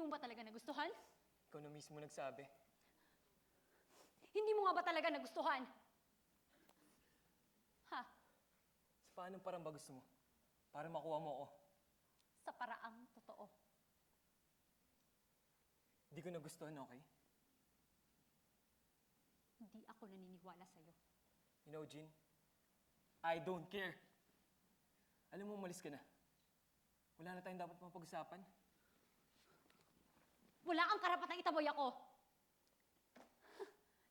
mo ba talaga nagustuhan? Ikaw na mismo nagsabi. Hindi mo nga ba talaga nagustuhan? Ha? Sa paanong parang ba gusto mo? Para makuha mo ako. Sa paraang totoo. Hindi ko nagustuhan, okay? Hindi ako naniniwala sa'yo. You know, Jean, I don't care. Alam mo, umalis ka na. Wala na tayong dapat mapag-usapan. Wala kang karapatang itaboy ako.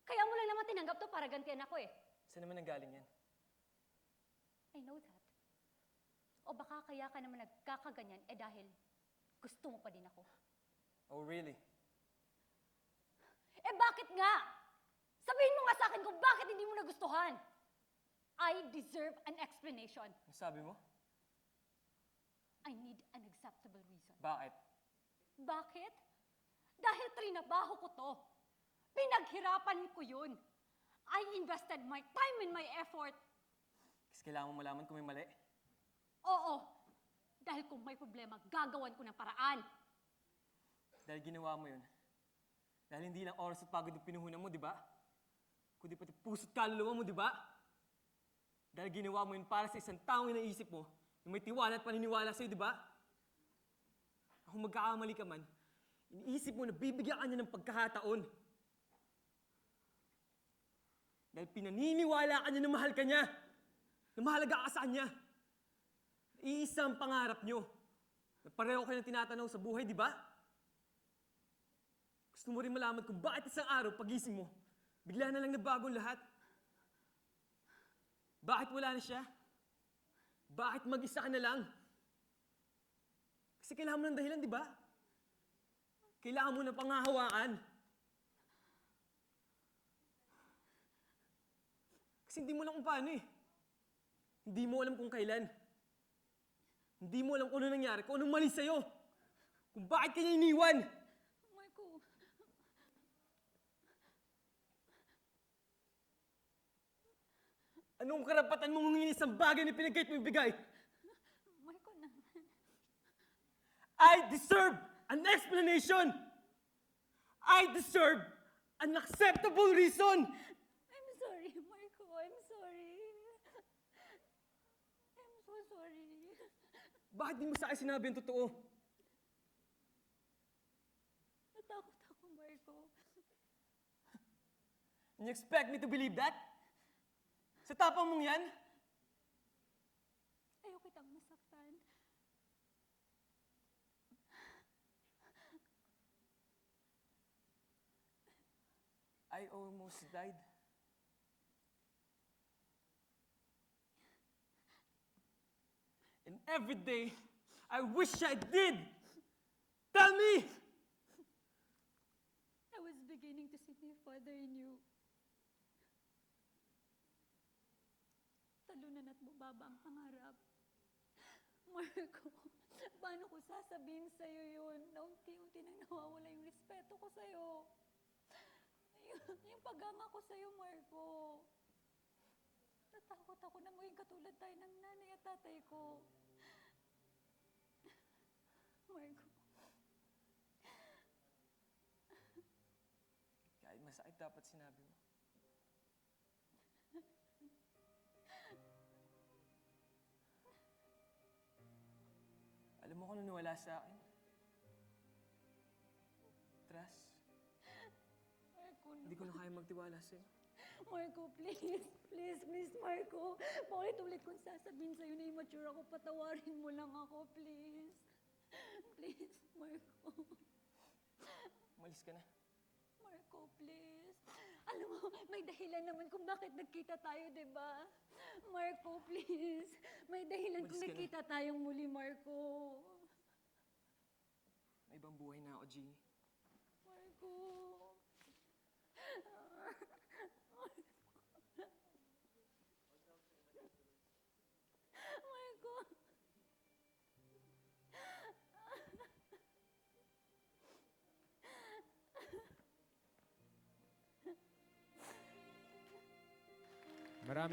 Kaya mo lang naman tinanggap to para gantian ako eh. Saan naman nanggaling yan? I know that. O baka kaya ka naman nagkakaganyan eh dahil gusto mo pa din ako. Oh, really? Eh bakit nga? Sabihin mo nga sa akin kung bakit hindi mo nagustuhan. I deserve an explanation. Ang sabi mo? I need an acceptable reason. Bakit? Bakit? Dahil trinabaho ko to. Pinaghirapan ko yun. I invested my time and my effort. Kasi kailangan mo malaman kung may mali. Oo. Dahil kung may problema, gagawan ko ng paraan. Dahil ginawa mo yun. Dahil hindi lang oras at pagod ang pinuhunan mo, di ba? Kundi pati puso't kaluluwa mo, di ba? Dahil ginawa mo yun para sa isang taong inaisip mo na may tiwala at paniniwala sa'yo, di ba? Kung magkakamali ka man, iniisip mo na bibigyan ka niya ng pagkakataon. Dahil pinaniniwala ka niya na mahal ka niya. Na mahalaga ka sa kanya. Iisa ang pangarap niyo. Na pareho kayo ng tinatanong sa buhay, di ba? Gusto mo rin malaman kung bakit isang araw, pagising mo, bigla na lang nabago ang lahat. Bakit wala na siya? Bakit mag-isa ka na lang? Kasi kailangan mo ng dahilan, di ba? Kailangan mo ng panghahawakan. Kasi hindi mo alam kung paano eh. Hindi mo alam kung kailan. Hindi mo alam kung ano nangyari, kung anong mali sa'yo. Kung bakit kanya iniwan. Marco. Anong karapatan mong humingi isang bagay na pinagkait mo ibigay? Marco na. I deserve an explanation! I deserve an acceptable reason! I'm sorry, Marco. I'm sorry. I'm so sorry. Bakit di mo sa akin sinabi ang totoo? Natakot ako, Marco. And you expect me to believe that? Sa tapang mong yan? Ayaw kitang masaktan. I almost died. And every day, I wish I did! Tell me! I was beginning to see my father in you. Talunan at bubaba ang pangarap. Marco, paano ko sasabihin sa'yo yun na unti-unti nang nawawala yung respeto ko sa'yo? Yung paganga ko sa'yo, Marco. Natakot ako na maging katulad tayo ng nanay at tatay ko. Marco. Kahit masakit dapat sinabi mo. Alam mo kung ano nawala sa akin? Trust. Marco, Hindi ko na kaya magtiwala sa'yo. Marco, please. Please, please, Marco. Paulit-ulit kong sasabihin sa'yo na immature ako. Patawarin mo lang ako, please. Please, Marco. Umalis ka na. Marco, please. Alam mo, may dahilan naman kung bakit nagkita tayo, di ba? Marco, please. May dahilan kung Umalis ka na. nagkita tayong muli, Marco. May ibang buhay na ako, Jeannie. Marco.